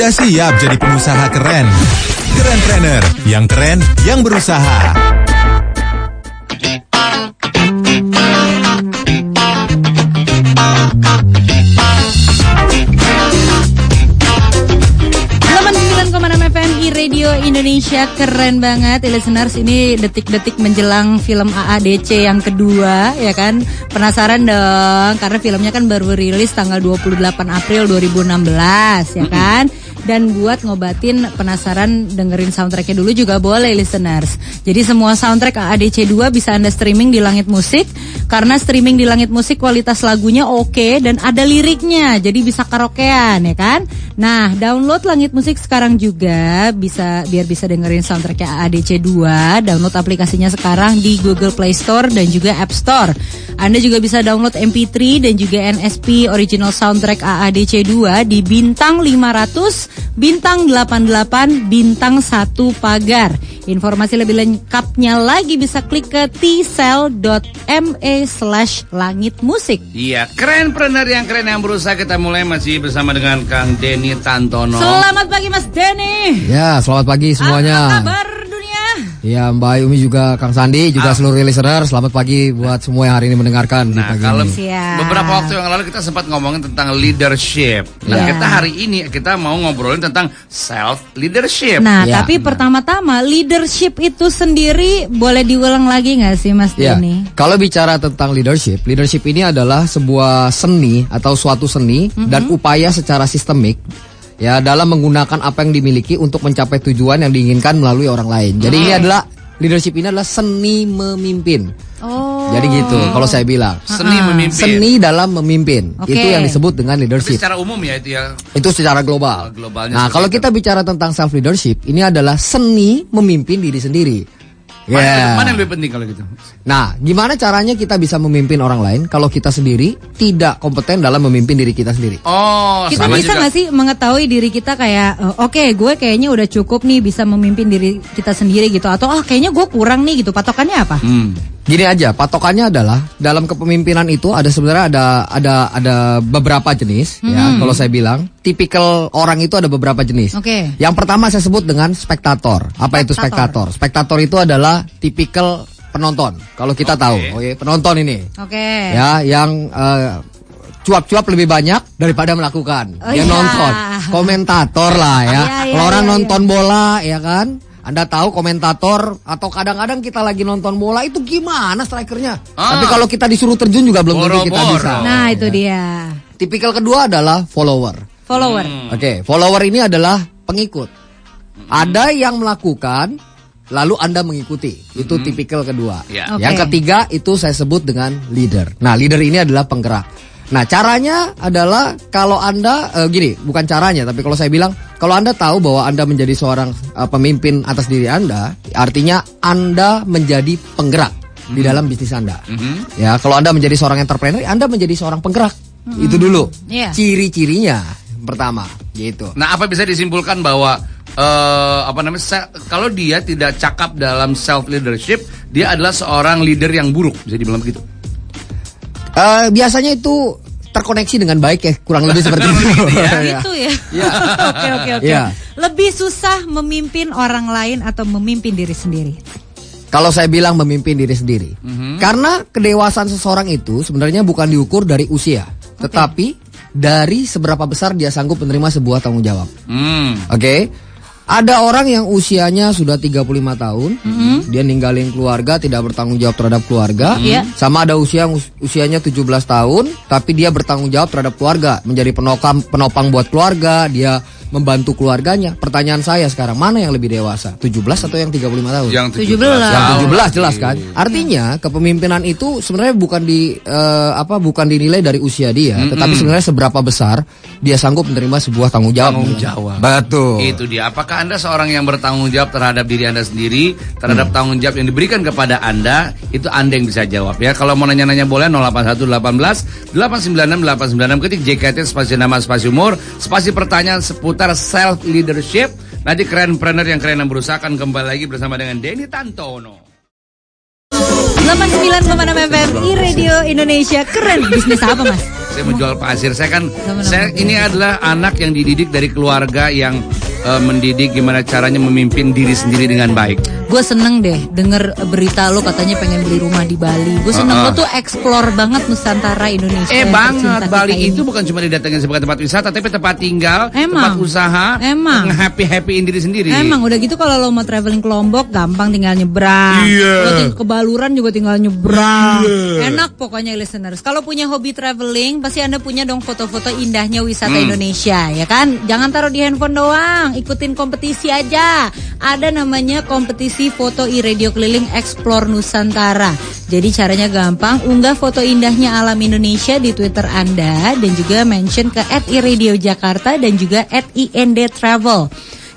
Udah siap jadi pengusaha keren? Kerenpreneur, yang keren, yang berusaha. Radio Indonesia, keren banget listeners. Ini detik-detik menjelang film AADC yang kedua, ya kan? Penasaran dong, karena filmnya kan baru rilis tanggal 28 April 2016, ya kan? Dan buat ngobatin penasaran dengerin soundtracknya dulu juga boleh listeners. Jadi semua soundtrack AADC 2 bisa Anda streaming di Langit Musik. Karena streaming di Langit Musik kualitas lagunya oke dan ada liriknya, jadi bisa karaokean, ya kan? Nah, download Langit Musik sekarang juga biar bisa dengerin soundtracknya AADC 2. Download aplikasinya sekarang di Google Play Store dan juga App Store. Anda juga bisa download MP3 dan juga NSP original soundtrack AADC 2 di bintang 500, bintang 88, bintang 1 pagar. Informasi lebih lengkapnya lagi bisa klik ke tsel.me/langitmusik. Iya, kerenpreneur yang keren yang berusaha. Kita mulai masih bersama dengan Kang Denny Tantono. Selamat pagi Mas Denny. Ya, selamat pagi semuanya. Apa kabar dunia? Ya, Mbak Yumi juga, Kang Sandi, juga seluruh listener. Selamat pagi buat semua yang hari ini mendengarkan. Nah, kalau beberapa waktu yang lalu kita sempat ngomongin tentang leadership. Nah, kita hari ini kita mau ngobrolin tentang self leadership. Nah, tapi pertama-tama leadership itu sendiri boleh diulang lagi nggak sih, Mas Denny? Kalau bicara tentang leadership ini adalah sebuah seni atau suatu seni dan upaya secara sistemik, ya, dalam menggunakan apa yang dimiliki untuk mencapai tujuan yang diinginkan melalui orang lain. Jadi ini adalah leadership ini adalah seni memimpin. Jadi gitu kalau saya bilang. Seni memimpin. Seni dalam memimpin. Itu yang disebut dengan leadership. Tapi secara umum ya itu ya. Itu secara global. Nah, kalau kita bicara tentang self leadership, ini adalah seni memimpin diri sendiri. Mana yang lebih penting kalau gitu? Nah, gimana caranya kita bisa memimpin orang lain kalau kita sendiri tidak kompeten dalam memimpin diri kita sendiri? Kita bisa nggak sih mengetahui diri kita kayak, oke, gue kayaknya udah cukup nih bisa memimpin diri kita sendiri gitu, atau kayaknya gue kurang nih gitu. Patokannya apa? Gini aja, patokannya adalah dalam kepemimpinan itu ada sebenarnya ada beberapa jenis, ya. Kalau saya bilang, tipikal orang itu ada beberapa jenis. Yang pertama saya sebut dengan spektator. Apa itu spektator? Spektator itu adalah tipikal penonton. Kalau kita tahu, penonton ini. Ya, yang cuap-cuap lebih banyak daripada melakukan. Dia nonton, komentator lah ya. Kalau orang nonton bola, ya kan? Anda tahu komentator atau kadang-kadang kita lagi nonton bola itu gimana strikernya. Tapi kalau kita disuruh terjun juga belum tentu kita bisa. Nah, itu dia. Tipikal kedua adalah follower. Follower ini adalah pengikut. Ada yang melakukan lalu Anda mengikuti. Itu tipikal kedua. Yang ketiga itu saya sebut dengan leader. Nah, leader ini adalah penggerak. Nah, caranya adalah kalau Anda bukan caranya, tapi kalau saya bilang, kalau Anda tahu bahwa Anda menjadi seorang pemimpin atas diri Anda, artinya Anda menjadi penggerak di dalam bisnis Anda. Ya, kalau Anda menjadi seorang entrepreneur, Anda menjadi seorang penggerak. Itu dulu. Ciri-cirinya pertama, gitu. Nah, apa bisa disimpulkan bahwa kalau dia tidak cakap dalam self leadership, dia adalah seorang leader yang buruk, bisa dibilang begitu? Biasanya itu terkoneksi dengan baik ya, kurang lebih seperti itu. Gitu ya. Oke. Lebih susah memimpin orang lain atau memimpin diri sendiri? Kalau saya bilang memimpin diri sendiri, karena kedewasaan seseorang itu sebenarnya bukan diukur dari usia, tetapi dari seberapa besar dia sanggup menerima sebuah tanggung jawab. Ada orang yang usianya sudah 35 tahun, dia ninggalin keluarga, tidak bertanggung jawab terhadap keluarga. Sama ada usianya 17 tahun, tapi dia bertanggung jawab terhadap keluarga, menjadi penopang buat keluarga, dia membantu keluarganya. Pertanyaan saya sekarang, mana yang lebih dewasa? 17 atau yang 35 tahun? Yang 17. Yang 17 jelas kan? Artinya kepemimpinan itu sebenarnya bukan dinilai dari usia dia, tetapi sebenarnya seberapa besar dia sanggup menerima sebuah tanggung jawab. Betul. Itu dia. Apakah Anda seorang yang bertanggung jawab terhadap diri Anda sendiri, terhadap tanggung jawab yang diberikan kepada Anda? Itu Anda yang bisa jawab ya. Kalau mau nanya-nanya boleh 081 18 896 896, ketik JKT spasi nama spasi umur spasi pertanyaan seputar self leadership. Nanti kerenpreneur yang keren yang berusaha akan kembali lagi bersama dengan Denny Tantono. 89,6 FM iRadio Indonesia. Keren. Bisnis apa, Mas? Saya menjual pasir. Saya ini adalah anak yang dididik dari keluarga yang mendidik gimana caranya memimpin diri sendiri dengan baik. Gue seneng deh denger berita lo katanya pengen beli rumah di Bali. Gue seneng lo tuh explore banget Nusantara Indonesia. Banget. Bali itu bukan cuma didatengin sebagai tempat wisata, tapi tempat tinggal, tempat usaha, nge-happy-happyin diri sendiri. Emang udah gitu kalau lo mau traveling ke Lombok gampang tinggal nyebrang. Lo ke Baluran juga tinggal nyebrang. Enak pokoknya listeners. Kalau punya hobi traveling pasti Anda punya dong foto-foto indahnya wisata Indonesia, ya kan? Jangan taruh di handphone doang, ikutin kompetisi aja. Ada namanya kompetisi foto iRadio Keliling Explore Nusantara. Jadi caranya gampang, unggah foto indahnya alam Indonesia di Twitter Anda dan juga mention ke @iRadioJakarta dan juga @INDTravel.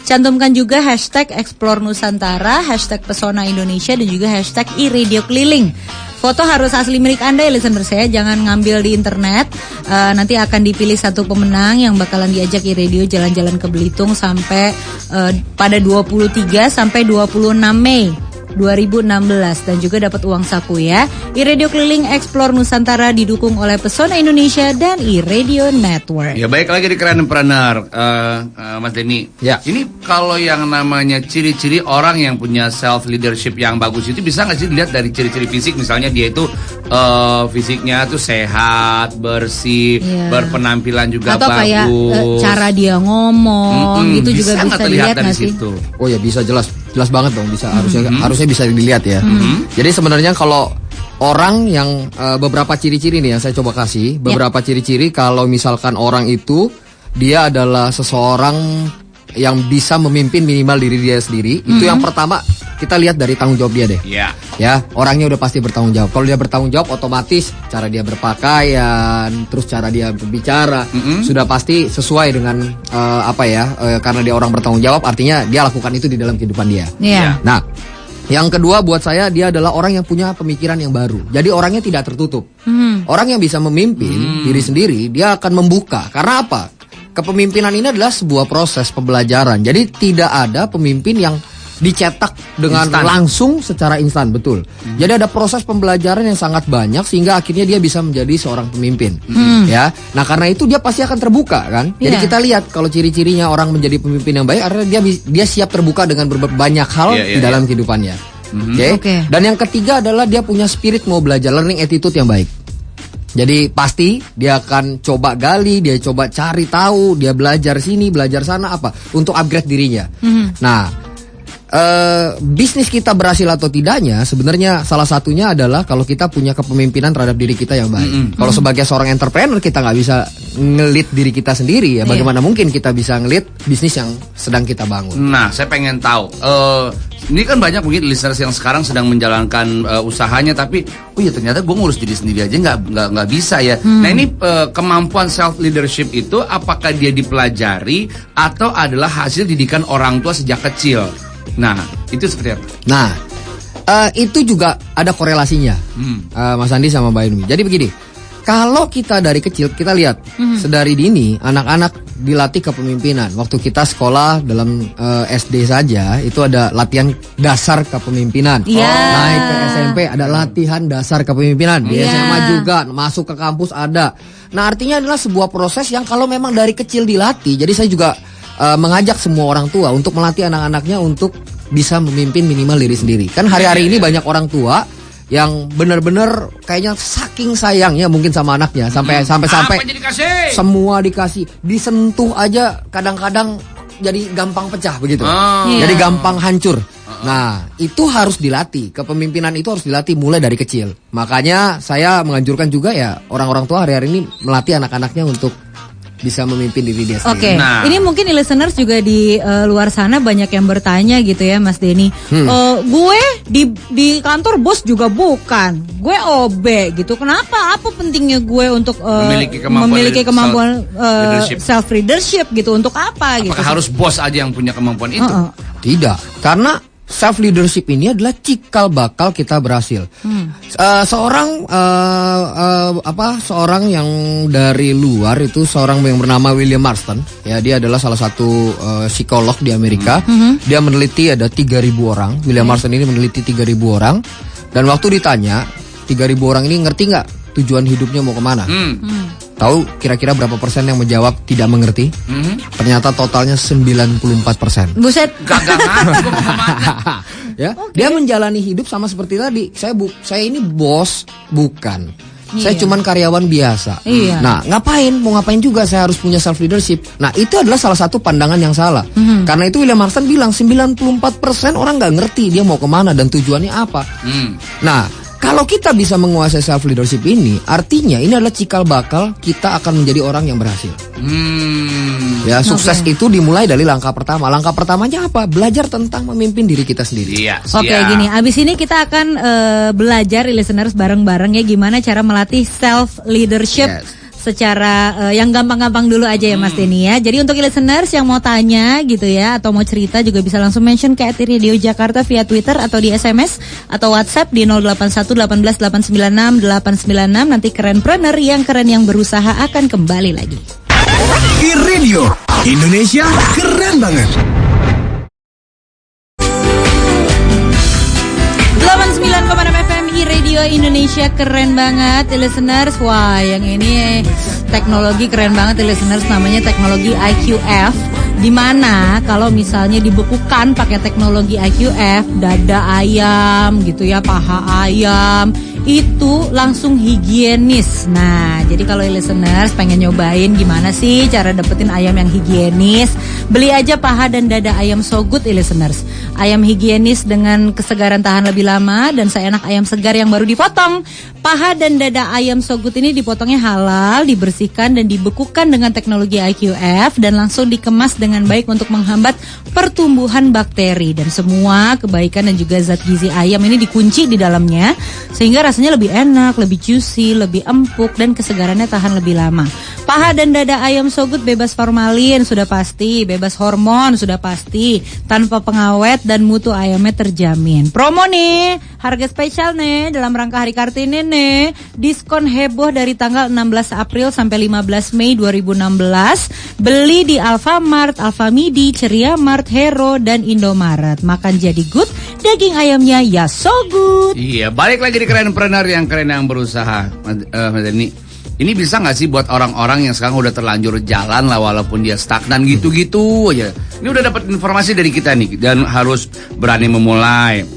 Cantumkan juga hashtag Explore Nusantara, hashtag Pesona Indonesia dan juga hashtag iRadio Keliling. Foto harus asli milik Anda ya listener saya, jangan ngambil di internet. Nanti akan dipilih satu pemenang yang bakalan diajak iRadio jalan-jalan ke Belitung sampai pada 23 sampai 26 Mei 2016 dan juga dapat uang saku ya. iRadio Keliling Explore Nusantara didukung oleh Pesona Indonesia dan iRadio Network. Ya baik lagi di Kerenpreneur, Mas Denny. Ya. Ini kalau yang namanya ciri-ciri orang yang punya self leadership yang bagus itu bisa nggak sih dilihat dari ciri-ciri fisik? Misalnya dia itu fisiknya tuh sehat, bersih, berpenampilan juga atau bagus. Atau kayak cara dia ngomong itu juga bisa dilihat dari nggak sih? situ. Oh ya bisa jelas banget dong, bisa harusnya bisa dilihat ya. Jadi sebenarnya kalau orang yang beberapa ciri-ciri nih yang saya coba kasih, beberapa ciri-ciri kalau misalkan orang itu dia adalah seseorang yang bisa memimpin minimal diri dia sendiri, itu yang pertama kita lihat dari tanggung jawab dia deh. Ya, orangnya udah pasti bertanggung jawab. Kalau dia bertanggung jawab, otomatis cara dia berpakaian, terus cara dia berbicara sudah pasti sesuai dengan karena dia orang bertanggung jawab, artinya dia lakukan itu di dalam kehidupan dia. Nah, yang kedua buat saya dia adalah orang yang punya pemikiran yang baru. Jadi orangnya tidak tertutup. Orang yang bisa memimpin diri sendiri, dia akan membuka. Karena apa? Kepemimpinan ini adalah sebuah proses pembelajaran. Jadi tidak ada pemimpin yang dicetak dengan langsung secara instan, betul. Jadi ada proses pembelajaran yang sangat banyak sehingga akhirnya dia bisa menjadi seorang pemimpin. Ya. Nah, karena itu dia pasti akan terbuka kan. Jadi kita lihat kalau ciri-cirinya orang menjadi pemimpin yang baik artinya dia siap terbuka dengan banyak hal di dalam kehidupannya. Oke. Dan yang ketiga adalah dia punya spirit mau belajar, learning attitude yang baik. Jadi pasti dia akan coba gali, dia coba cari tahu, dia belajar sini, belajar sana apa untuk upgrade dirinya. Nah, bisnis kita berhasil atau tidaknya sebenarnya salah satunya adalah kalau kita punya kepemimpinan terhadap diri kita yang baik. Kalau sebagai seorang entrepreneur kita nggak bisa ngelit diri kita sendiri ya, bagaimana mungkin kita bisa ngelit bisnis yang sedang kita bangun. Nah, saya pengen tahu. Ini kan banyak mungkin listeners yang sekarang sedang menjalankan usahanya, tapi ternyata gue ngurus diri sendiri aja nggak bisa ya. Nah ini kemampuan self leadership itu apakah dia dipelajari atau adalah hasil didikan orang tua sejak kecil? Nah itu seperti apa? Nah itu juga ada korelasinya, Mas Andi sama Mbak Yuni. Jadi begini. Kalau kita dari kecil kita lihat sedari dini anak-anak dilatih kepemimpinan. Waktu kita sekolah dalam SD saja itu ada latihan dasar kepemimpinan. Naik ke SMP ada latihan dasar kepemimpinan. Di SMA juga, masuk ke kampus ada. Nah artinya adalah sebuah proses yang kalau memang dari kecil dilatih. Jadi saya juga mengajak semua orang tua untuk melatih anak-anaknya untuk bisa memimpin minimal diri sendiri. Kan hari-hari ini banyak orang tua yang benar-benar kayaknya saking sayangnya mungkin sama anaknya sampai semua dikasih, disentuh aja kadang-kadang jadi gampang pecah begitu. Jadi gampang hancur. Nah, itu harus dilatih. Kepemimpinan itu harus dilatih mulai dari kecil. Makanya saya menganjurkan juga ya orang-orang tua hari-hari ini melatih anak-anaknya untuk bisa memimpin diri dia sendiri. Oke. Nah. Ini mungkin listeners juga di luar sana banyak yang bertanya gitu ya Mas Denny. Gue di kantor bos juga bukan. Gue OB gitu. Kenapa? Apa pentingnya gue untuk memiliki kemampuan self leadership gitu? Untuk apa gitu? Apakah harus bos aja yang punya kemampuan itu? Tidak. Karena self leadership ini adalah cikal bakal kita berhasil. Seorang yang dari luar itu seorang yang bernama William Marston. Ya, dia adalah salah satu psikolog di Amerika. Dia meneliti ada 3.000 orang. William Marston ini meneliti 3.000 orang. Dan waktu ditanya 3.000 orang ini ngerti nggak tujuan hidupnya mau kemana? Tahu kira-kira berapa persen yang menjawab tidak mengerti? Ternyata totalnya 94%. Buset. Gak Ya, dia menjalani hidup sama seperti tadi. Saya ini bos, bukan. Saya cuman karyawan biasa. Iya. Nah, mau ngapain juga saya harus punya self leadership. Nah, itu adalah salah satu pandangan yang salah. Karena itu William Marston bilang 94% orang nggak ngerti dia mau kemana dan tujuannya apa. Nah, kalau kita bisa menguasai self leadership ini, artinya ini adalah cikal bakal kita akan menjadi orang yang berhasil. Ya, sukses itu dimulai dari langkah pertama. Langkah pertamanya apa? Belajar tentang memimpin diri kita sendiri. Iya. Oke, gini. Abis ini kita akan belajar, listeners, bareng-bareng ya gimana cara melatih self leadership. Secara yang gampang-gampang dulu aja ya Mas Denny ya. Jadi untuk listeners yang mau tanya gitu ya atau mau cerita juga bisa langsung mention ke @radio Jakarta via Twitter atau di SMS atau WhatsApp di 081 18 896 896. Nanti Kerenpreneur yang keren yang berusaha akan kembali lagi. Radio Indonesia keren banget. 89,6 FM Radio Indonesia keren banget listeners. Wah, yang ini teknologi keren banget listeners, namanya teknologi IQF. Dimana kalau misalnya dibekukan pakai teknologi IQF, dada ayam gitu ya, paha ayam itu langsung higienis. Nah, jadi kalau listeners pengen nyobain gimana sih cara dapetin ayam yang higienis, beli aja paha dan dada ayam So Good listeners. Ayam higienis dengan kesegaran tahan lebih lama dan seenak ayam segar yang baru dipotong. Paha dan dada ayam So Good ini dipotongnya halal, dibersihkan dan dibekukan dengan teknologi IQF dan langsung dikemas dengan baik untuk menghambat pertumbuhan bakteri, dan semua kebaikan dan juga zat gizi ayam ini dikunci di dalamnya sehingga rasanya lebih enak, lebih juicy, lebih empuk dan kesegarannya tahan lebih lama. Paha dan dada ayam So Good bebas formalin sudah pasti, bebas hormon sudah pasti, tanpa pengawet dan mutu ayamnya terjamin. Promo nih, harga spesial nih dalam rangka Hari Kartini nih, diskon heboh dari tanggal 16 April sampai 15 Mei 2016. Beli di Alfamart, Alfamidi, Ceria Mart, Hero dan Indomaret. Makan jadi good, daging ayamnya ya so good. Iya, balik lagi di Kerenpreneur yang keren yang berusaha. Mas Denny, ini bisa nggak sih buat orang-orang yang sekarang udah terlanjur jalan lah walaupun dia stagnan gitu-gitu aja. Ini udah dapat informasi dari kita nih, dan harus berani memulai,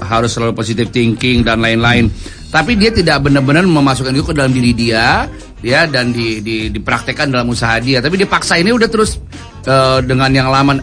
harus selalu positive thinking dan lain-lain. Tapi dia tidak benar-benar memasukkan itu ke dalam diri dia, ya, dan dipraktekkan dalam usaha dia. Tapi dia paksa ini udah terus dengan yang lama.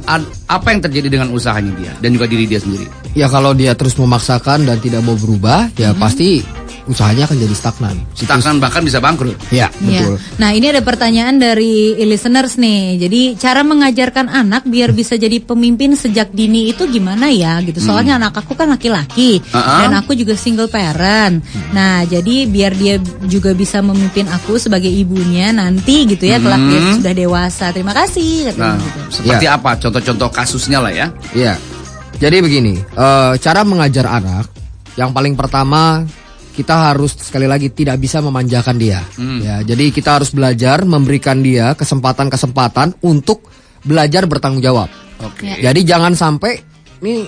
Apa yang terjadi dengan usahanya dia dan juga diri dia sendiri? Ya, kalau dia terus memaksakan dan tidak mau berubah, ya pasti usahanya akan jadi stagnan. Stagnan bahkan bisa bangkrut. Ya, betul. Ya. Nah, ini ada pertanyaan dari listeners nih. Jadi, cara mengajarkan anak biar bisa jadi pemimpin sejak dini itu gimana ya gitu. Soalnya anak aku kan laki-laki dan aku juga single parent. Nah, jadi biar dia juga bisa memimpin aku sebagai ibunya nanti gitu ya, kelak dia sudah dewasa. Terima kasih katanya gitu. Seperti apa contoh-contoh kasusnya lah ya? Iya. Jadi begini, cara mengajar anak yang paling pertama, kita harus sekali lagi tidak bisa memanjakan dia. Ya, jadi kita harus belajar memberikan dia kesempatan-kesempatan untuk belajar bertanggung jawab. Oke. Jadi jangan sampai ini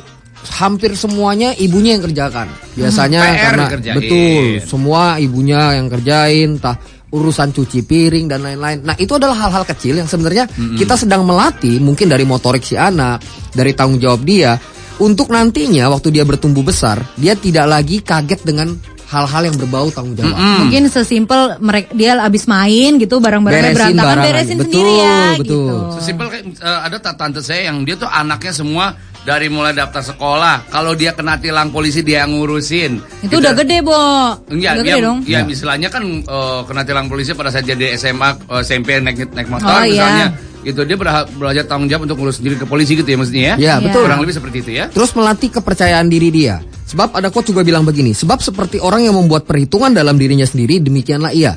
hampir semuanya ibunya yang kerjakan. Biasanya PR karena dikerjain. betul, semua ibunya yang kerjain, entah urusan cuci piring dan lain-lain. Nah, itu adalah hal-hal kecil yang sebenarnya kita sedang melatih mungkin dari motorik si anak, dari tanggung jawab dia, untuk nantinya waktu dia bertumbuh besar, dia tidak lagi kaget dengan hal-hal yang berbau tanggung jawab. Mungkin sesimpel dia abis main gitu, barang-barangnya berantakan, beresin sendiri ya gitu. Sesimpel ada tante saya yang dia tuh anaknya semua dari mulai daftar sekolah, kalau dia kena tilang polisi dia yang ngurusin. Itu udah gede, Bo. Enggak, udah gede dong. Ya, istilahnya kan kena tilang polisi pada saat jadi SMA, SMP naik motor misalnya. Gitu, dia belajar tanggung jawab untuk ngurus sendiri ke polisi gitu ya maksudnya ya. Ya, betul. Kurang lebih seperti itu ya. Terus melatih kepercayaan diri dia. Sebab ada quote juga bilang begini, sebab seperti orang yang membuat perhitungan dalam dirinya sendiri, demikianlah ia.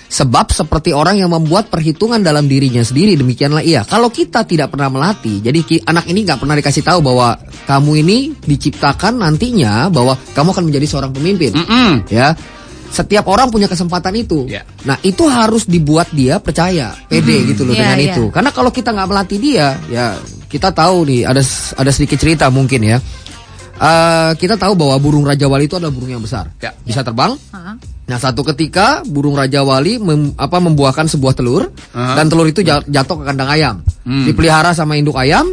Sebab seperti orang yang membuat perhitungan dalam dirinya sendiri, demikianlah ia. Kalau kita tidak pernah melatih, jadi anak ini nggak pernah dikasih tahu bahwa kamu ini diciptakan nantinya bahwa kamu akan menjadi seorang pemimpin. Ya. Setiap orang punya kesempatan itu. Nah, itu harus dibuat dia percaya, pede gitu loh dengan itu. Karena kalau kita nggak melatih dia, ya kita tahu nih ada sedikit cerita mungkin ya. kita tahu bahwa burung Raja Wali itu adalah burung yang besar, bisa terbang. Nah, satu ketika burung Raja Wali membuahkan sebuah telur, dan telur itu jatuh ke kandang ayam, dipelihara sama induk ayam,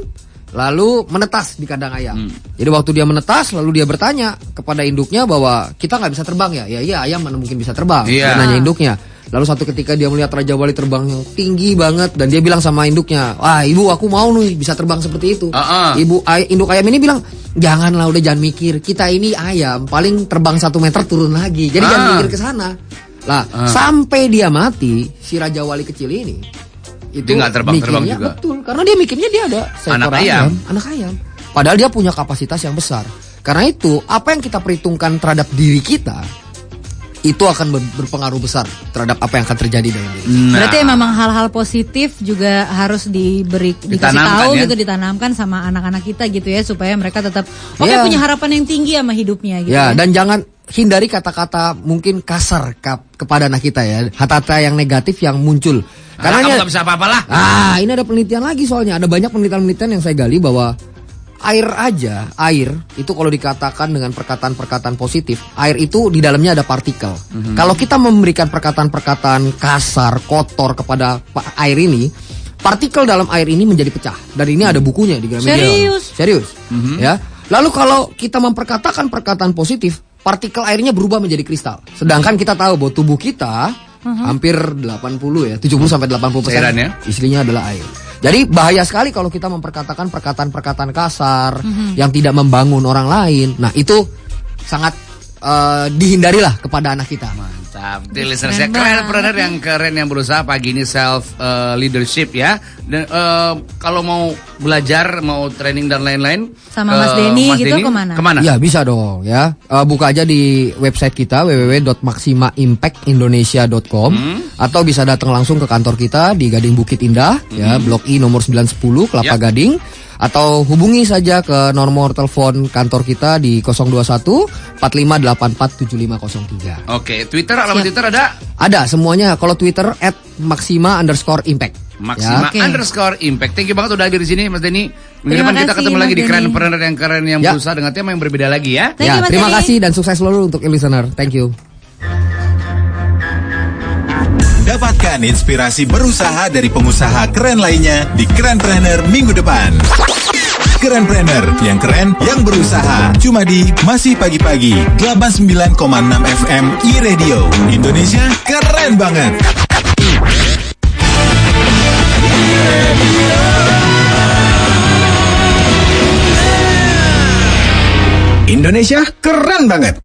lalu menetas di kandang ayam. Jadi waktu dia menetas, lalu dia bertanya kepada induknya bahwa kita nggak bisa terbang ya? Ya iya, ayam mana mungkin bisa terbang? Dia nanya induknya. Lalu satu ketika dia melihat Raja Wali terbang yang tinggi banget, dan dia bilang sama induknya, wah ibu aku mau nih bisa terbang seperti itu. Induk ayam ini bilang, janganlah, udah jangan mikir, kita ini ayam paling terbang 1 meter turun lagi, jadi jangan mikir ke sana. Lah sampai dia mati, si Raja Wali kecil ini itu dia nggak terbang juga. Betul, karena dia mikirnya dia ada seekor anak ayam. Padahal dia punya kapasitas yang besar. Karena itu apa yang kita perhitungkan terhadap diri kita itu akan berpengaruh besar terhadap apa yang akan terjadi dalam diri. Berarti memang hal-hal positif juga harus dikasih tahu gitu, ditanamkan sama anak-anak kita gitu ya, supaya mereka tetap punya harapan yang tinggi sama hidupnya gitu. Ya, dan jangan hindari kata-kata mungkin kasar kepada anak kita ya, kata-kata yang negatif yang muncul. Karena kamu gak bisa apa-apalah. Ini ada penelitian lagi soalnya, ada banyak penelitian yang saya gali bahwa air itu kalau dikatakan dengan perkataan-perkataan positif, air itu di dalamnya ada partikel. Kalau kita memberikan perkataan-perkataan kasar, kotor kepada air ini, partikel dalam air ini menjadi pecah. Dan ini ada bukunya di Gramedia. Serius. Ya. Lalu kalau kita memperkatakan perkataan positif, partikel airnya berubah menjadi kristal. Sedangkan kita tahu bahwa tubuh kita hampir 70 sampai 80% isinya adalah air. Jadi bahaya sekali kalau kita memperkatakan perkataan-perkataan kasar yang tidak membangun orang lain. Nah, itu sangat dihindarilah kepada anak kita. Mantap. Listeners, keren yang berusaha pagi ini self leadership ya. Dan kalau mau belajar, mau training dan lain-lain sama Mas Denny gitu kemana? Ya bisa dong ya. Buka aja di website kita www.maximaimpactindonesia.com atau bisa datang langsung ke kantor kita di Gading Bukit Indah ya, Blok I nomor 910 Kelapa Gading. Atau hubungi saja ke nomor telepon kantor kita di 021 45847503. Oke, Twitter, alamat Twitter ada? Ada semuanya. Kalau Twitter @maxima_impact. Maxima_impact. Thank you banget udah hadir di sini, Mas Denny. Minggu depan kita ketemu lagi di Kerenpreneur yang keren yang berusaha dengan tema yang berbeda lagi ya. Terima kasih dan sukses selalu untuk listener. Thank you. Dapatkan inspirasi berusaha dari pengusaha keren lainnya di Kerenpreneur minggu depan. Kerenpreneur, yang keren, yang berusaha. Cuma di Masih Pagi-Pagi, 89,6 FM iRadio. Indonesia keren banget. Indonesia keren banget.